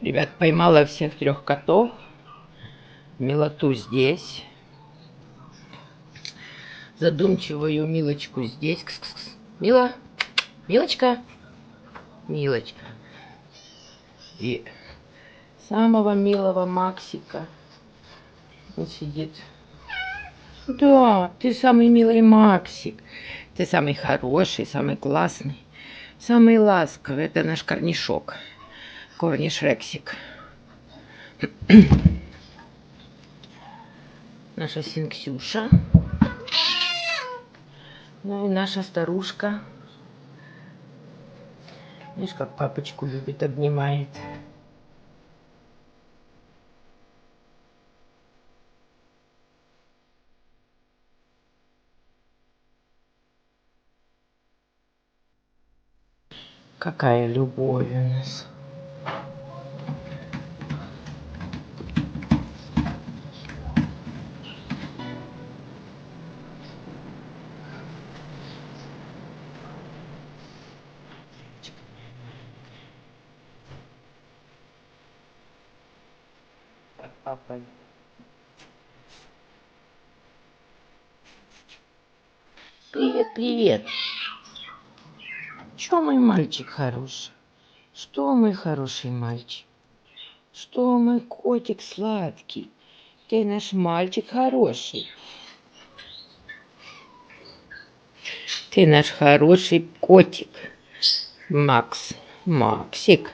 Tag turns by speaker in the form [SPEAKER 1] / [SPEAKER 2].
[SPEAKER 1] Ребят, поймала всех 3 котов. Милоту здесь. Задумчивую Милочку здесь. Кс-кс-кс. Мила? Милочка? Милочка. И самого милого Максика. Он сидит. Да, ты самый милый Максик. Ты самый хороший, самый классный, самый ласковый. Это наш корнишок. Корниш Рексик. Наша Синксюша. Ну и наша старушка. Видишь, как папочку любит, обнимает. Какая любовь у нас. Как папа. Привет, привет. Что мой мальчик хороший? Что мой хороший мальчик? Что мой котик сладкий? Ты наш мальчик хороший. Ты наш хороший котик. Макс. Максик.